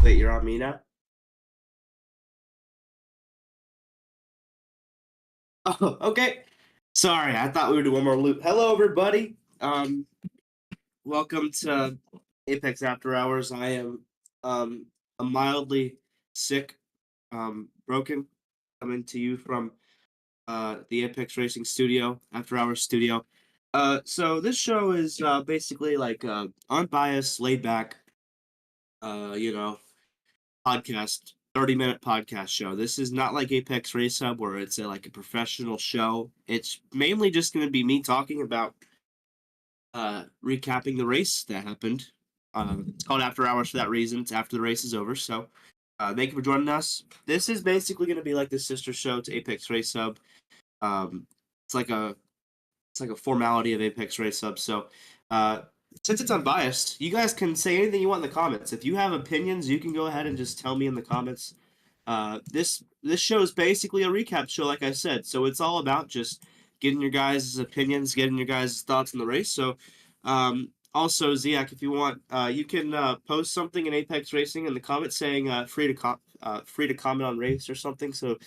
Wait, you're on me now? Oh, okay. Sorry, I thought we would do one more loop. Hello, everybody. Welcome to Apex After Hours. I am a mildly sick, broken, coming to you from the Apex Racing Studio, After Hours Studio. So this show is basically like unbiased, laid back, you know, podcast 30-minute podcast show. This is not like Apex Race Hub where it's like a professional show. It's mainly just going to be me talking about recapping the race that happened. It's called After Hours for that reason. It's after the race is over. So thank you for joining us. This is basically going to be like the sister show to Apex Race Hub. Um, it's like a formality of Apex Race Hub. So since it's unbiased, you guys can say anything you want in the comments. If you have opinions, you can go ahead and just tell me in the comments. This show is basically a recap show, like I said. So it's all about just getting your guys' opinions, getting your guys' thoughts on the race. So also, Ziak, if you want, you can post something in Apex Racing in the comments saying free to comment on race or something. So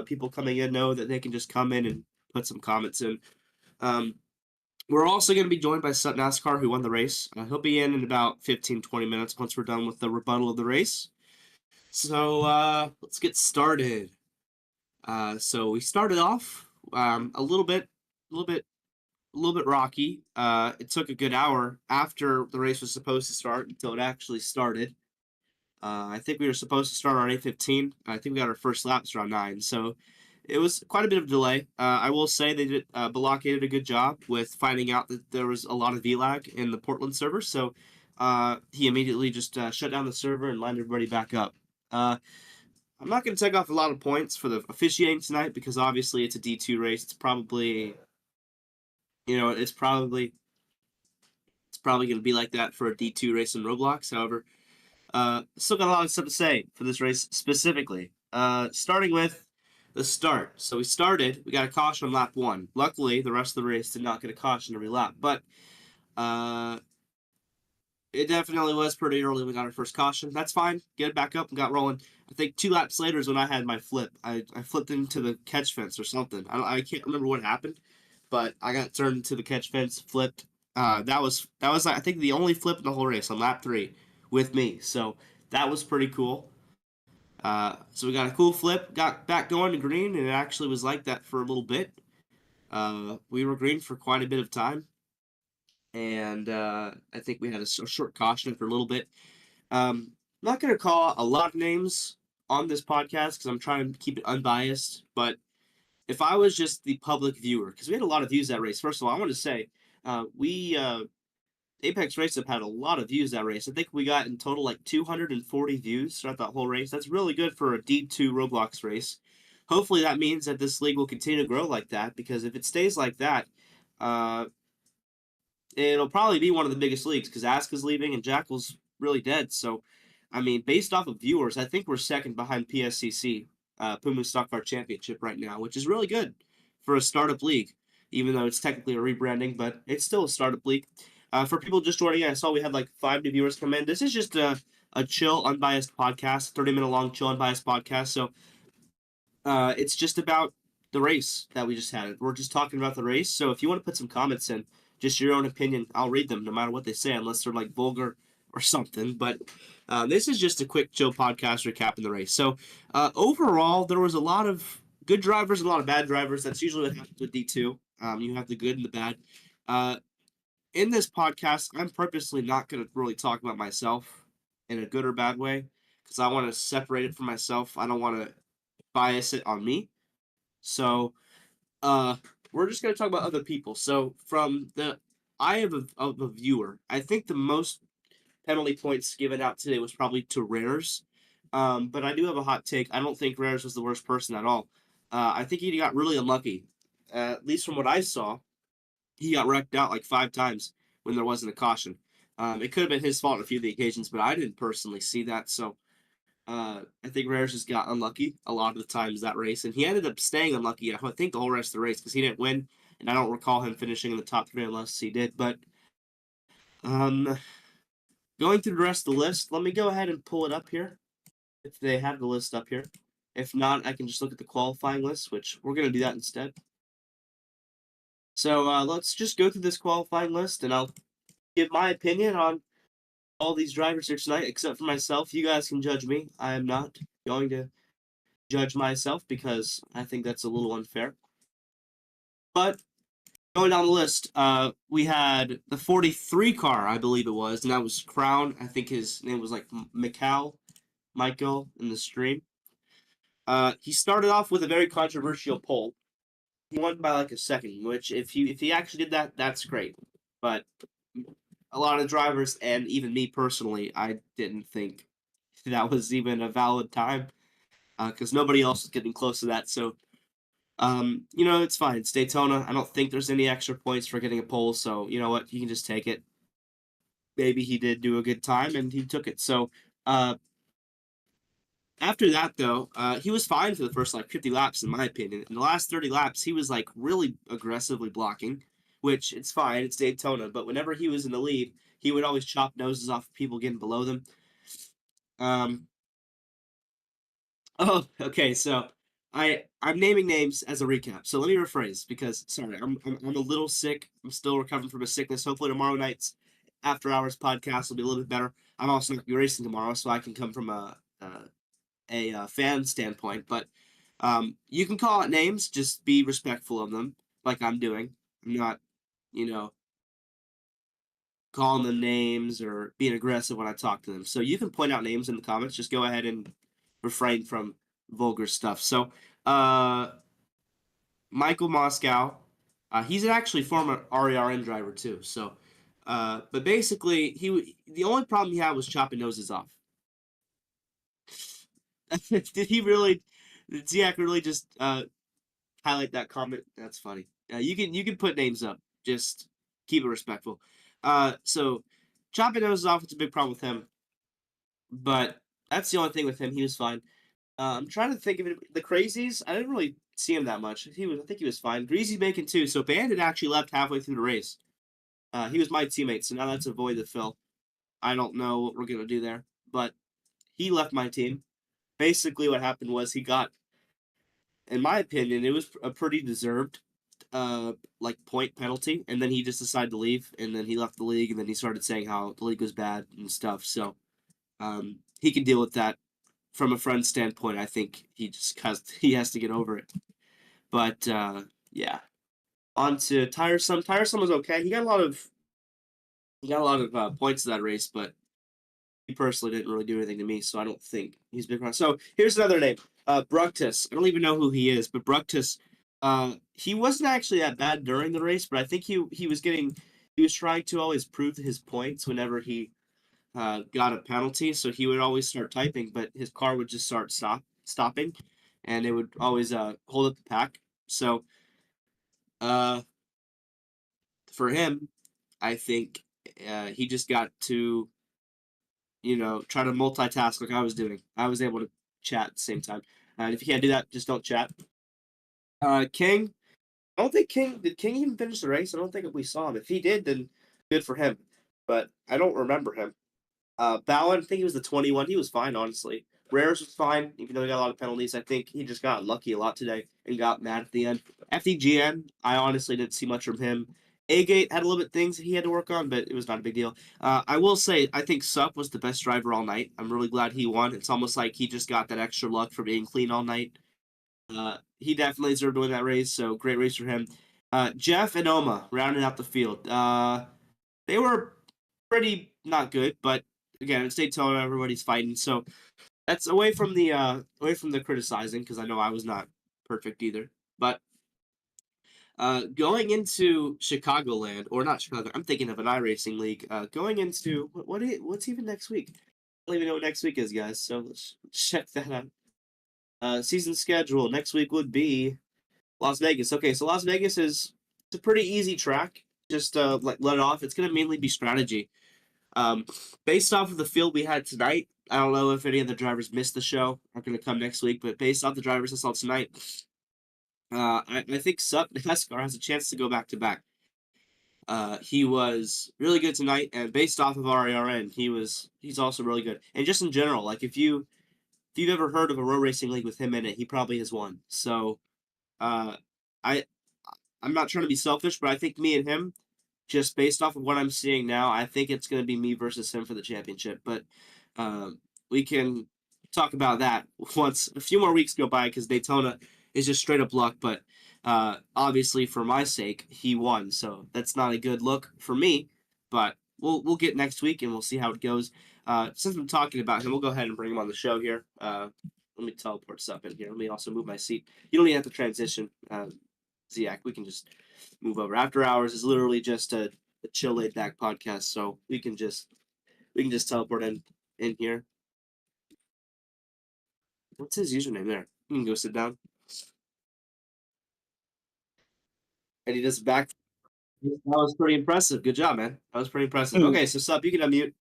people coming in know that they can just come in and put some comments in. We're also going to be joined by Sut NASCAR, who won the race. He'll be in about 15-20 minutes once we're done with the rebuttal of the race. So let's get started. So we started off a little bit rocky. It took a good hour after the race was supposed to start until it actually started. I think we were supposed to start around 8:15. I think we got our first laps around 9. So it was quite a bit of delay. I will say they did Balake did a good job with finding out that there was a lot of VLAG in the Portland server. So he immediately just shut down the server and lined everybody back up. I'm not going to take off a lot of points for the officiating tonight because obviously it's a D2 race. It's probably, it's probably going to be like that for a D2 race in Roblox. However, still got a lot of stuff to say for this race specifically. Starting with the start. So we got a caution on lap 1. Luckily, the rest of the race did not get a caution every lap, but it definitely was pretty early. We got our first caution. That's fine. Get it back up and got rolling. I think 2 laps later is when I had my flip. I flipped into the catch fence or something. I can't remember what happened, but I got turned into the catch fence, flipped. That was I think the only flip in the whole race on lap 3 with me. So that was pretty cool. So we got a cool flip, got back going to green, and it actually was like that for a little bit. We were green for quite a bit of time, and I think we had a short caution for a little bit. I'm not going to call a lot of names on this podcast because I'm trying to keep it unbiased, but if I was just the public viewer, because we had a lot of views that race. First of all, I want to say we Apex Race Up had a lot of views that race. I think we got in total like 240 views throughout that whole race. That's really good for a D2 Roblox race. Hopefully that means that this league will continue to grow like that, because if it stays like that, it'll probably be one of the biggest leagues because Aska's leaving and Jackal's really dead. So, I mean, based off of viewers, I think we're second behind PSCC, Pumu Stock Car Championship right now, which is really good for a startup league, even though it's technically a rebranding, but it's still a startup league. For people just joining in, I saw we had like 5 new viewers come in. This is just a chill, unbiased podcast, 30-minute long, chill, unbiased podcast. So it's just about the race that we just had. We're just talking about the race. So if you want to put some comments in, just your own opinion, I'll read them no matter what they say, unless they're like vulgar or something. But this is just a quick, chill podcast recapping the race. So overall, there was a lot of good drivers and a lot of bad drivers. That's usually what happens with D2. You have the good and the bad. In this podcast, I'm purposely not going to really talk about myself in a good or bad way because I want to separate it from myself. I don't want to bias it on me. So we're just going to talk about other people. So from the eye of a viewer, I think the most penalty points given out today was probably to Rares. But I do have a hot take. I don't think Rares was the worst person at all. I think he got really unlucky. At least from what I saw, he got wrecked out like 5 times when there wasn't a caution. It could have been his fault on a few of the occasions, but I didn't personally see that. So I think Rares just got unlucky a lot of the times that race, and he ended up staying unlucky. I think the whole rest of the race because he didn't win, and I don't recall him finishing in the top 3 unless he did. But going through the rest of the list, let me go ahead and pull it up here if they have the list up here. If not, I can just look at the qualifying list, which we're going to do that instead. So let's just go through this qualifying list, and I'll give my opinion on all these drivers here tonight, except for myself. You guys can judge me. I am not going to judge myself because I think that's a little unfair. But going down the list, we had the 43 car, I believe it was, and that was Crown. I think his name was like Macau. Michael in the stream. He started off with a very controversial pole. He won by like a second, which if he actually did that, that's great. But a lot of drivers and even me personally, I didn't think that was even a valid time because nobody else was getting close to that. So it's fine. It's Daytona. I don't think there's any extra points for getting a pole, so you know what? He can just take it. Maybe he did do a good time and he took it. So uh, after that, though, he was fine for the first like 50 laps, in my opinion. In the last 30 laps, he was like really aggressively blocking, which it's fine. It's Daytona, but whenever he was in the lead, he would always chop noses off people getting below them. Um, Oh, okay. So I'm naming names as a recap. So let me rephrase because sorry, I'm a little sick. I'm still recovering from a sickness. Hopefully tomorrow night's after hours podcast will be a little bit better. I'm also going to be racing tomorrow, so I can come from a fan standpoint. But you can call it names. Just be respectful of them, like I'm doing. I'm not, you know, calling them names or being aggressive when I talk to them. So you can point out names in the comments. Just go ahead and refrain from vulgar stuff. So, uh, Michael Moscow, he's an actually former RERN driver too. So, but basically, the only problem he had was chopping noses off. Did he really? Did Ziak really just highlight that comment? That's funny. You can put names up. Just keep it respectful. So chopping noses off, it's a big problem with him. But that's the only thing with him. He was fine. I'm trying to think of it. The crazies, I didn't really see him that much. I think he was fine. Greasy Bacon too. So Bandit actually left halfway through the race. He was my teammate, so now that's a void to fill. I don't know what we're gonna do there, but he left my team. Basically, what happened was he got, in my opinion, it was a pretty deserved, like point penalty, and then he just decided to leave, and then he left the league, and then he started saying how the league was bad and stuff. So, he can deal with that from a friend's standpoint. I think he has to get over it. But yeah, on to Tiresome. Tiresome was okay. He got a lot of points in that race, but he personally didn't really do anything to me, so I don't think he's big around. So here's another name, Bructus. I don't even know who he is, but Bructus. He wasn't actually that bad during the race, but I think he was trying to always prove his points whenever he got a penalty. So he would always start typing, but his car would just start stopping, and it would always hold up the pack. So uh, for him, I think he just got to try to multitask like I was doing. I was able to chat at the same time, and if you can't do that, just don't chat. King, I don't think King even finish the race. I don't think we saw him. If he did, then good for him. But I don't remember him. Bowen, I think he was the 21. He was fine, honestly. Rares was fine, even though he got a lot of penalties. I think he just got lucky a lot today and got mad at the end. FDGN, I honestly didn't see much from him. A-Gate had a little bit things that he had to work on, but it was not a big deal. I will say, I think Sup was the best driver all night. I'm really glad he won. It's almost like he just got that extra luck for being clean all night. He definitely deserved to win that race, so great race for him. Jeff and Oma rounded out the field. They were pretty not good, but again, it's Daytona, everybody's fighting, so that's away from the criticizing because I know I was not perfect either. But going into Chicagoland, or not Chicago, I'm thinking of an iRacing league. Going into what's even next week? I don't even know what next week is, guys. So let's check that out. Season schedule next week would be Las Vegas. Okay, so Las Vegas is it's a pretty easy track. Just let it off. It's gonna mainly be strategy. Um, based off of the field we had tonight, I don't know if any of the drivers missed the show are going to come next week, but based off the drivers I saw tonight, I think Sup NASCAR has a chance to go back to back. He was really good tonight, and based off of RERN, he's also really good. And just in general, like if you've ever heard of a road racing league with him in it, he probably has won. So uh, I I'm not trying to be selfish, but I think me and him just based off of what I'm seeing now, I think it's going to be me versus him for the championship. But we can talk about that once a few more weeks go by because Daytona is just straight up luck. But obviously, for my sake, he won, so that's not a good look for me. But we'll get next week and we'll see how it goes. Since I'm talking about him, we'll go ahead and bring him on the show here. Let me teleport stuff in here. Let me also move my seat. You don't even have to transition, Ziak. We can just move over. After Hours is literally just a chill, laid back podcast, so we can just teleport in here. What's his username there? You can go sit down. And he does back. That was pretty impressive. Good job, man. That was pretty impressive. Okay, so Sup, you can unmute.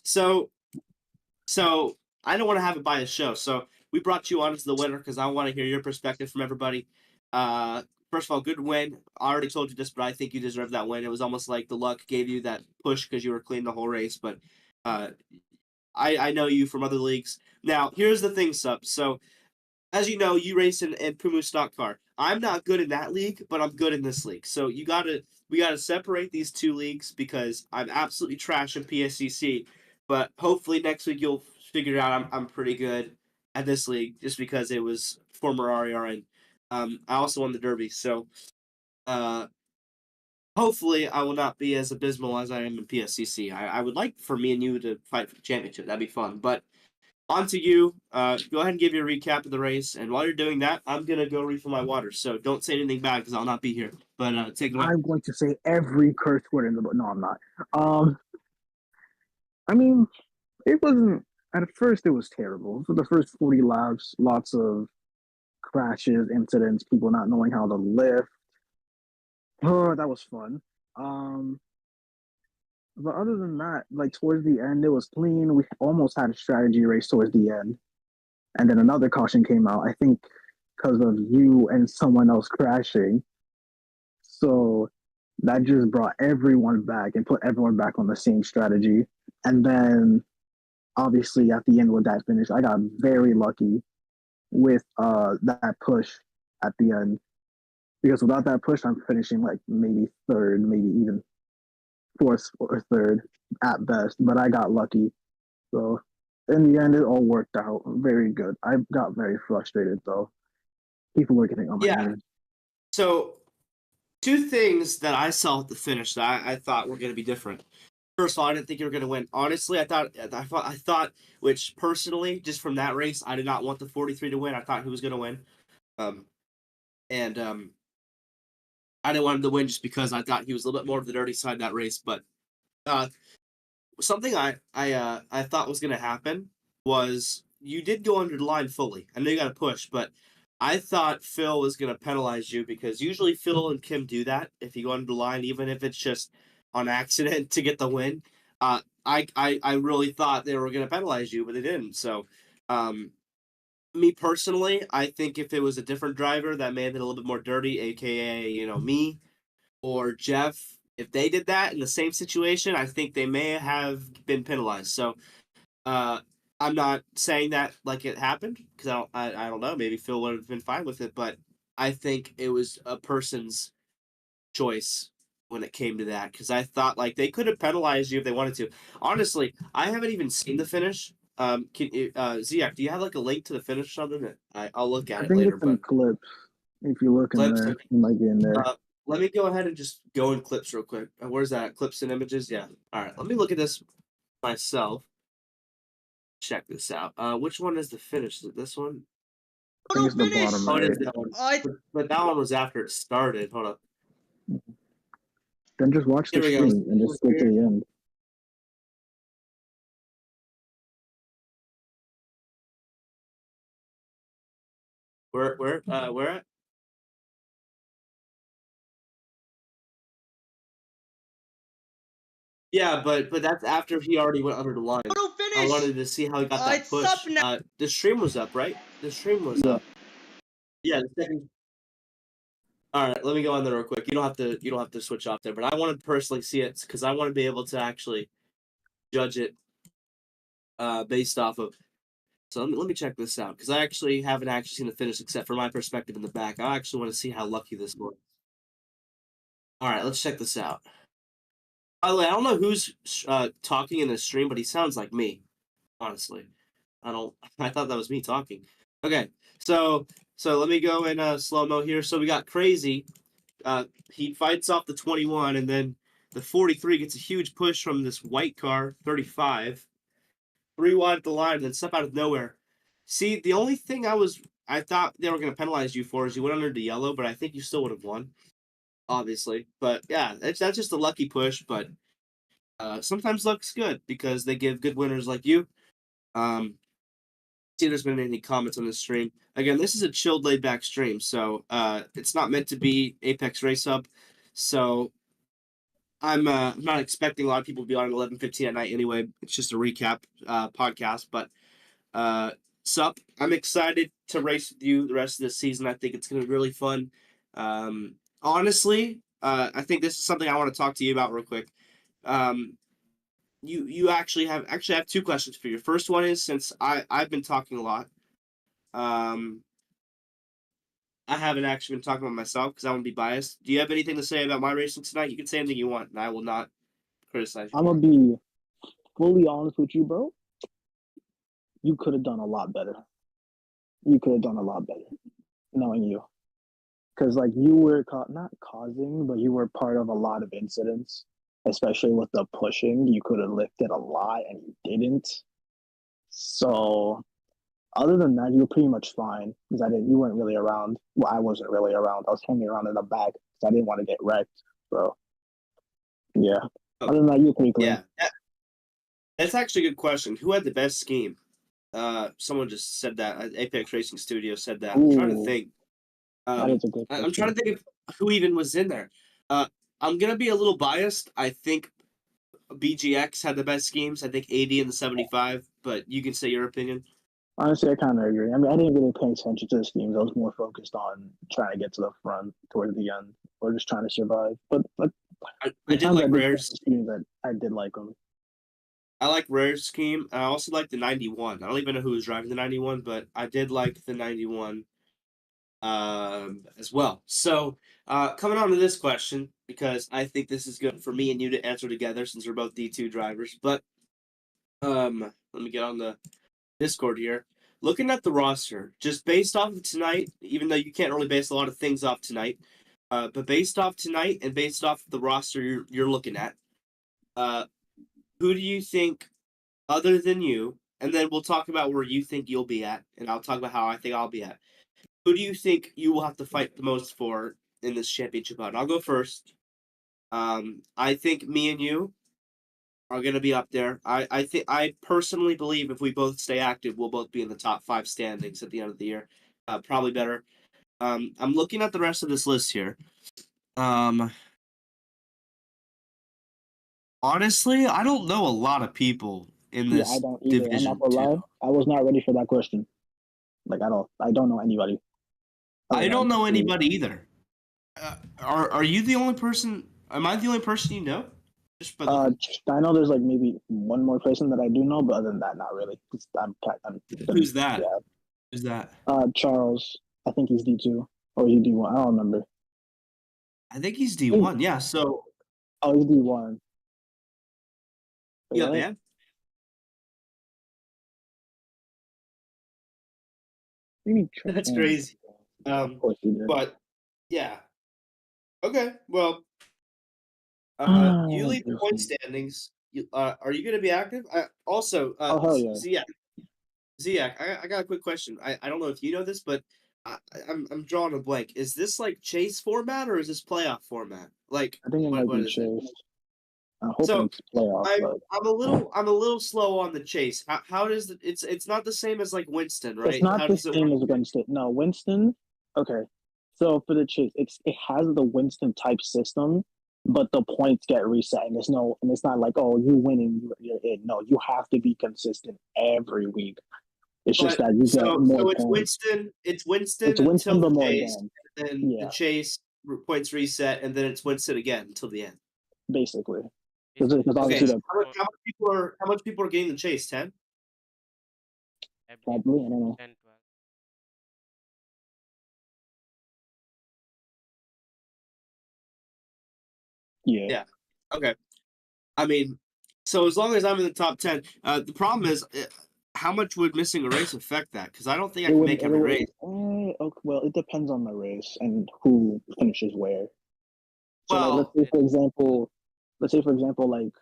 So I don't want to have it by a show. So we brought you on as the winner because I want to hear your perspective from everybody. First of all, good win. I already told you this, but I think you deserve that win. It was almost like the luck gave you that push because you were clean the whole race. But I know you from other leagues. Now, here's the thing, Sup. So as you know, you race in Pumu stock car. I'm not good in that league, but I'm good in this league. So we gotta separate these two leagues because I'm absolutely trash in PSCC. But hopefully next week you'll figure out I'm pretty good at this league just because it was former RER and I also won the Derby. So uh, hopefully I will not be as abysmal as I am in PSCC. I would like for me and you to fight for the championship. That'd be fun. But on to you. Go ahead and give you a recap of the race. And while you're doing that, I'm going to go refill my water. So don't say anything bad because I'll not be here. But take it away. I'm going to say every curse word in the book. No, I'm not. I mean, it wasn't. At first, it was terrible. For the first 40 laps, lots of crashes, incidents, people not knowing how to lift. Oh, that was fun. Um, but other than that, like towards the end, it was clean. We almost had a strategy race towards the end, and then another caution came out. I think because of you and someone else crashing. So that just brought everyone back and put everyone back on the same strategy. And then obviously at the end with that finish, I got very lucky with that push at the end. Because without that push, I'm finishing like maybe third, maybe even fourth or third at best. But I got lucky. So in the end, it all worked out very good. I got very frustrated though. People were getting on my nerves. So two things that I saw at the finish that I thought were going to be different. First of all, I didn't think you were going to win. Honestly, I thought, which personally, just from that race, I did not want the 43 to win. I thought he was going to win. And I didn't want him to win just because I thought he was a little bit more of the dirty side of that race. But something I thought was going to happen was you did go under the line fully. I know you got to push, but I thought Phil was going to penalize you because usually Phil and Kim do that if you go under the line, even if it's just on accident to get the win. I really thought they were going to penalize you, but they didn't. So, me personally, I think if it was a different driver that may have been a little bit more dirty, aka me or Jeff, if they did that in the same situation, I think they may have been penalized. So, I'm not saying that like it happened because I don't know. Maybe Phil would have been fine with it, but I think it was a person's choice when it came to that because I thought like they could have penalized you if they wanted to. Honestly, I haven't even seen the finish. Can you, Ziak, do you have like a link to the finish or something? I'll look at I it think later. it's in But clips. If you look in clips. there, you might be in there. Let me go ahead and just go in clips real quick. Where's that? Clips and images. Yeah. All right. Let me look at this myself. Check this out. Which one is the finish? Is it this one? I think it's the bottom Oh, it right. is that one. But that one was after it started. Hold up. Then just watch the Here we go. stream and just skip to the end. Where at? Yeah, but that's after he already went under the line. I wanted to see how he got that push. The stream was up, right? The stream was up. Yeah, the second. All right, let me go on there real quick. You don't have to switch off there, but I want to personally see it because I want to be able to actually judge it based off of. So let me check this out because I actually haven't actually seen the finish except for my perspective in the back. I actually want to see how lucky this was. All right, let's check this out. By the way, I don't know who's talking in the stream, but he sounds like me. Honestly, I don't. I thought that was me talking. Okay, so let me go in slow mo here. So we got Crazy. He fights off the 21, and then The 43 gets a huge push from this white car, 35. 3 wide at the line, then step out of nowhere. See, the only thing I thought they were going to penalize you for is you went under the yellow, but I think you still would have won, obviously. But yeah, that's just a lucky push. But sometimes luck's good because they give good winners like you. See if there's been any comments on this stream. Again, this is a chilled, laid back stream, so it's not meant to be Apex Race Hub. So I'm not expecting a lot of people to be on 11:15 at night anyway. It's just a recap podcast, but sup, I'm excited to race with you the rest of this season. I think it's going to be really fun. Honestly, I think this is something I want to talk to you about real quick. You actually I have two questions for you. First one is, since I've been talking a lot, I haven't actually been talking about myself because I want to be biased. Do you have anything to say about my racing tonight? You can say anything you want, and I will not criticize you. I'm gonna be fully honest with you, bro. You could have done a lot better. You could have done a lot better, knowing you, because like you were not causing, but you were part of a lot of incidents, especially with the pushing. You could have lifted a lot, and you didn't. So, other than that, you were pretty much fine because You weren't really around. Well, I wasn't really around. I was hanging around in the back because I didn't want to get wrecked. So, yeah. Oh, Other than that, you were pretty clean. yeah, that's actually a good question. Who had the best scheme? Someone just said that. Apex Racing Studio said that. I'm trying to think. That is a good question. I'm trying to think of who even was in there. I'm gonna be a little biased. I think BGX had the best schemes. I think 80 and the 75. But you can say your opinion. Honestly, I kind of agree. I mean, I didn't really pay attention to the schemes. I was more focused on trying to get to the front towards the end, or just trying to survive. But I did like Rare's schemes. I did like them. I like Rare's scheme. I also like the 91. I don't even know who was driving the 91, but I did like the 91 as well. So, coming on to this question, because I think this is good for me and you to answer together since we're both D2 drivers. But let me get on the Discord here. Looking at the roster, just based off of tonight, even though you can't really base a lot of things off tonight, but based off tonight and based off the roster you're looking at, who do you think, other than you, and then we'll talk about where you think you'll be at, and I'll talk about how I think I'll be at. Who do you think you will have to fight the most for in this championship hunt? I'll go first. I think me and you are going to be up there. I personally believe if we both stay active, we'll both be in the top 5 standings at the end of the year. Probably better. I'm looking at the rest of this list here. Honestly, I don't know a lot of people in this I don't either. division. I'm not gonna lie. I was not ready for that question. Like I don't know anybody. I don't know anybody either. Are you the only person? Am I the only person you know? I know there's like maybe one more person that I do know, but other than that, not really. Who's that? Yeah. Who's that? Charles. I think he's D2 or is he D1? I don't remember. I think he's D1. Yeah. So. Oh, he's D1. Yeah, man. That's crazy. Of course he did. But yeah. Okay. Well, you lead the point standings. Are you going to be active? Also, hell yeah. Ziak, I got a quick question. I don't know if you know this, but I'm drawing a blank. Is this like chase format or is this playoff format? Like, I think it might be chase. I'm hoping it's playoff. I'm a little slow on the chase. How does it's not the same as like Winston, right? It's not the same as Winston. No, Winston. Okay, so for the chase, it has the Winston type system, but the points get reset, and it's not like, oh, you winning, you're in. No, you have to be consistent every week. It's just that you get more so it's points. It's Winston until the chase, and then the chase points reset, and then it's Winston again until the end. Basically, because obviously how much people are getting the chase? 10? Probably, I don't know. 10, 12. Yeah. Okay. I mean, so as long as I'm in the top 10, the problem is, how much would missing a race affect that? Because I don't think I can make every race. Okay, well, it depends on the race and who finishes where. So, Well, let's say, for example, let's say for example, like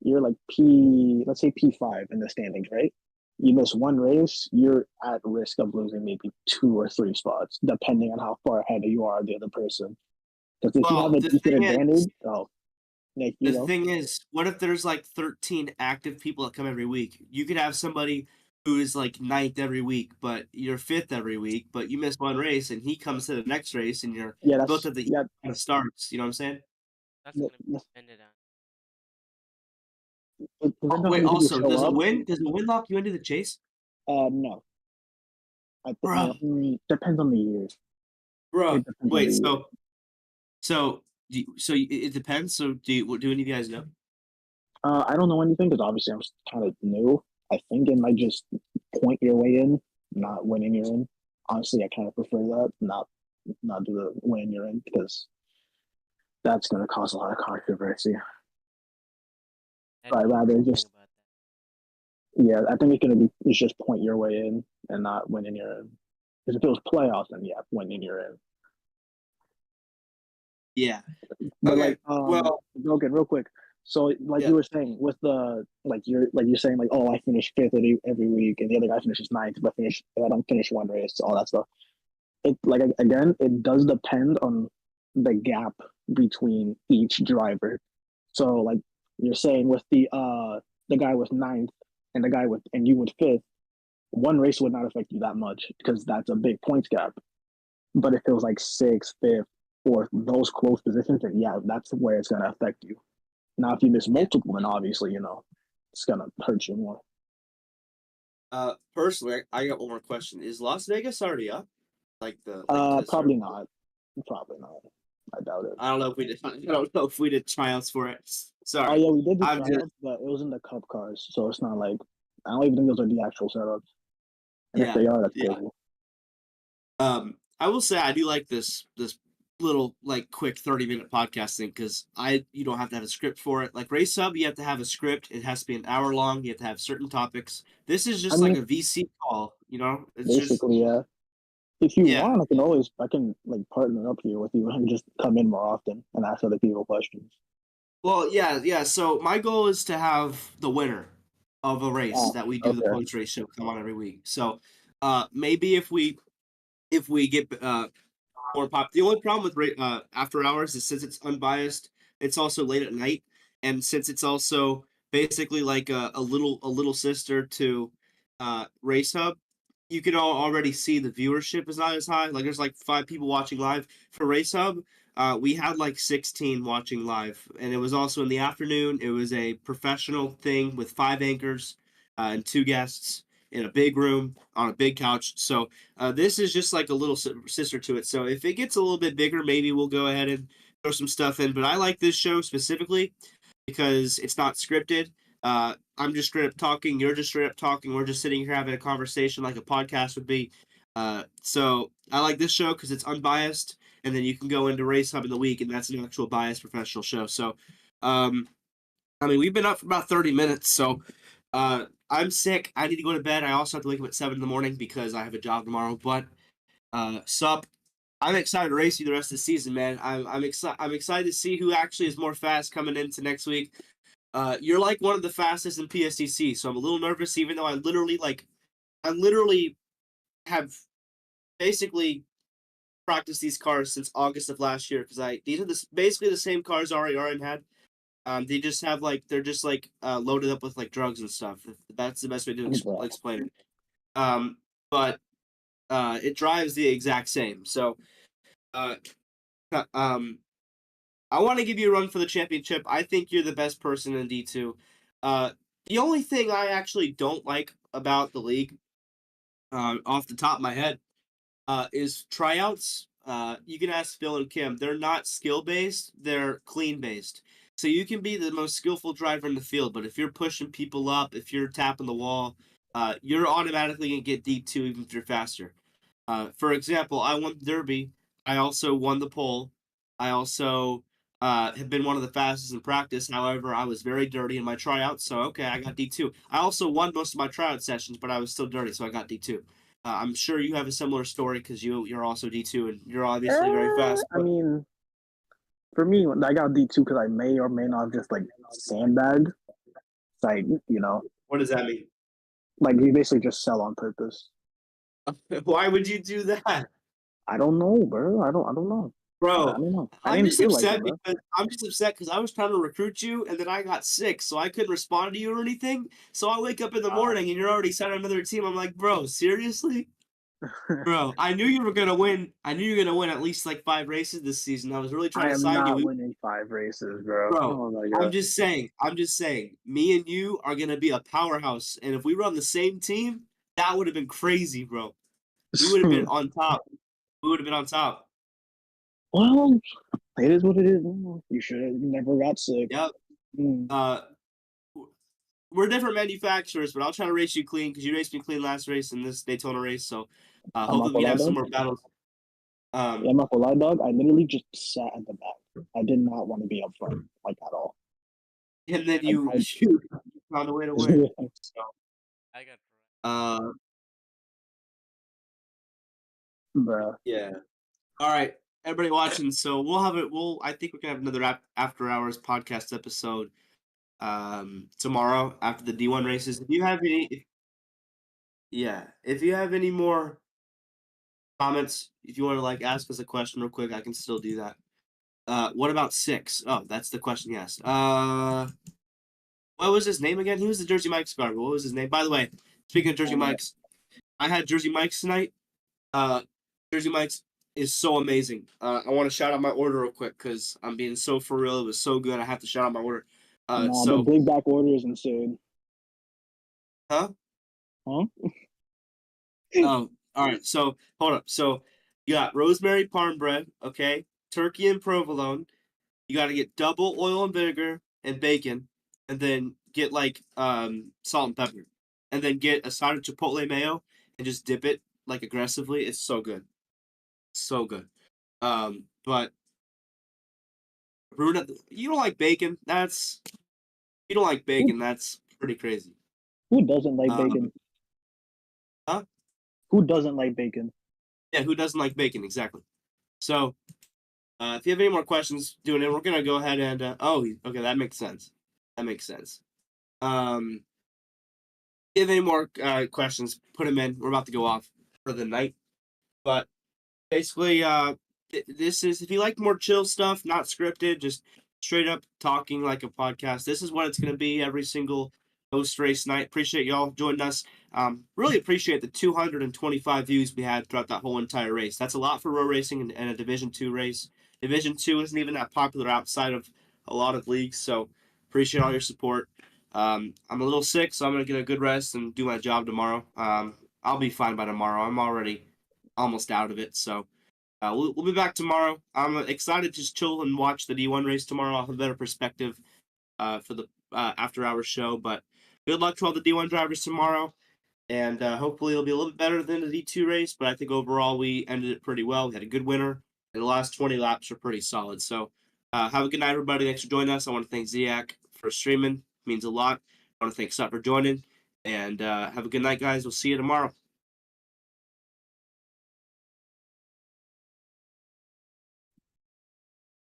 you're like let's say P5 in the standings, right? You miss one race, you're at risk of losing maybe 2 or 3 spots, depending on how far ahead you are of the other person. Because if you have Well, a decent advantage, oh, like the thing is, what if there's like 13 active people that come every week? You could have somebody who is like ninth every week, but you're fifth every week, but you miss one race and he comes to the next race and yeah, you both that's have the yeah, kind of starts. You know what I'm saying? That's gonna be dependent on. it Oh, depends on how wait, many people also, show up. does a win lock you into the chase? No, Bro, depends on the year. bro. It depends on the Wait, year. it depends. So do any of you guys know? I don't know anything because obviously I'm kind of new. I think it might just point your way in, not winning your in. Honestly, I kind of prefer that, not do the win you're in because that's going to cause a lot of controversy. I So don't I'd know rather anything just, about that. yeah, I think it's just point your way in and not winning your in. Because if it was playoffs, then yeah, winning your in. Yeah. But Okay. like, Well, Broken, real quick. So like yeah. you were saying with the you're saying like, oh, I finish fifth every week and the other guy finishes ninth, but I don't finish one race, all that stuff. It like again, it does depend on the gap between each driver. So like you're saying with the guy with ninth and you with fifth, one race would not affect you that much because that's a big points gap. But if it was like sixth, fifth, fourth, those close positions, then yeah, that's where it's gonna affect you. Now, if you miss Yeah. multiple, then obviously it's gonna hurt you more. Personally, I got one more question. Is Las Vegas already up? Like to start? Probably not. Probably not. I doubt it. I don't know if we did. I don't know if we did tryouts for it. Oh Sorry, yeah, we did do I'm just tryouts, but it was in the Cup cars, so it's not like I don't even think those are the actual setups. And if yeah, they are, that's yeah. cool. I will say I do like this little like quick 30-minute podcast thing because you don't have to have a script for it. Like Race Hub, you have to have a script. It has to be an hour long. You have to have certain topics. This is I just like mean, a VC call. You know, it's just basically, yeah. If you yeah. want, I can like partner up here with you and just come in more often and ask other people questions. Well, yeah, yeah. So my goal is to have the winner of a race Oh, that we do the okay. post race show come on every week. So maybe if we get more pop. The only problem with After Hours is since it's unbiased, it's also late at night, and since it's also basically like a little sister to Race Hub, you can already see the viewership is not as high. Like there's like 5 people watching live for Race Hub. We had like 16 watching live, and it was also in the afternoon. It was a professional thing with 5 anchors and 2 guests in a big room on a big couch. So this is just like a little sister to it. So if it gets a little bit bigger, maybe we'll go ahead and throw some stuff in. But I like this show specifically because it's not scripted. I'm just straight up talking. You're just straight up talking. We're just sitting here having a conversation like a podcast would be. So I like this show because it's unbiased, and then you can go into Race Hub in the week, and that's an actual biased professional show. So, I mean, we've been up for about 30 minutes, so I'm sick. I need to go to bed. I also have to wake up at 7 in the morning because I have a job tomorrow. But sup, I'm excited to race you the rest of the season, man. I'm excited. I'm excited to see who actually is more fast coming into next week. You're like one of the fastest in PSTC, so I'm a little nervous, even though I literally have basically practiced these cars since August of last year because these are basically the same cars RARN had. They just have like they're just like loaded up with like drugs and stuff. That's the best way to Bro. explain it. But it drives the exact same. So uh, um, I want to give you a run for the championship. I think you're the best person in D2. Uh, the only thing I actually don't like about the league, off the top of my head, is tryouts. You can ask Phil and Kim. They're not skill based. They're clean based. So you can be the most skillful driver in the field, but if you're pushing people up, if you're tapping the wall, you're automatically gonna get D2 even if you're faster. For example, I won the Derby. I also won the pole. I also have been one of the fastest in practice. However, I was very dirty in my tryouts, so okay, I got D2. I also won most of my tryout sessions, but I was still dirty, so I got D2. I'm sure you have a similar story because you're also D2 and you're obviously very fast. I But mean, for me, I got D2 because I may or may not have just like sandbagged. It's like, What does that mean? like you basically just sell on purpose. Why would you do that? I don't know, bro. I don't know. I Bro, don't know. I I'm didn't just feel like upset it, bro. because I was trying to recruit you and then I got sick, so I couldn't respond to you or anything. So I wake up in the morning and you're already set on another team. I'm like, bro, seriously? Bro, I knew you were gonna win. I knew you were gonna win at least like 5 races this season. I was really trying I to am sign you. not winning 5 races, bro. Bro, Oh my I'm god. just saying, me and you are gonna be a powerhouse. And if we were on the same team, that would have been crazy, bro. We would have been on top. We would have been on top. Well, it is what it is. You should have never got sick. Yep. Mm. We're different manufacturers, but I'll try to race you clean because you raced me clean last race in this Daytona race. So I'm not hopefully we gonna can lie, have some dog. more battles. Yeah, I'm not gonna lie, dog. I literally just sat at the back. I did not want to be up front, like at all. And then I, you I found a way to win. So, I got bruh. yeah. All right, everybody watching. So we'll have it. I think we're gonna have another after hours podcast episode tomorrow after the D1 races. If you have any, yeah, if you have any more comments, if you want to like ask us a question real quick, I can still do that. What about 6? Oh, that's the question he asked. What was his name again? He was the Jersey Mike's guard. What was his name? By the way, speaking of Jersey Mike's, I had Jersey Mike's tonight. Jersey Mike's is so amazing. I want to shout out my order real quick because I'm being so for real. It was so good. I have to shout out my order. Nah, the big back order is insane. Huh? Huh? Oh, all right. So hold up. So you got rosemary parm bread, okay? Turkey and provolone. You got to get double oil and vinegar and bacon, and then get like salt and pepper, and then get a side of chipotle mayo and just dip it like aggressively. It's so good, so good. But Bruna, you don't like bacon. You don't like Who, bacon. That's pretty crazy. who doesn't like Um, bacon? huh? Who doesn't like bacon? Yeah, who doesn't like bacon? Exactly. So, if you have any more questions, doing it, we're gonna go ahead and okay, that makes sense. That makes sense. If you have any more questions, put them in. We're about to go off for the night, but basically, this is if you like more chill stuff, not scripted, just straight up talking like a podcast. This is what it's gonna be every single post race night. Appreciate y'all joining us. Really appreciate the 225 views we had throughout that whole entire race. That's a lot for road racing and a Division Two race. Division Two isn't even that popular outside of a lot of leagues, so appreciate all your support. I'm a little sick, so I'm gonna get a good rest and do my job tomorrow. I'll be fine by tomorrow. I'm already almost out of it, so we'll be back tomorrow. I'm excited to just chill and watch the D1 race tomorrow. I'll have a better perspective for the after hours show. But good luck to all the D1 drivers tomorrow. And hopefully it'll be a little bit better than the D2 race. But I think overall we ended it pretty well. We had a good winner. And the last 20 laps were pretty solid. So have a good night, everybody. Thanks for joining us. I want to thank Ziak for streaming. It means a lot. I want to thank Sut for joining. And have a good night, guys. We'll see you tomorrow.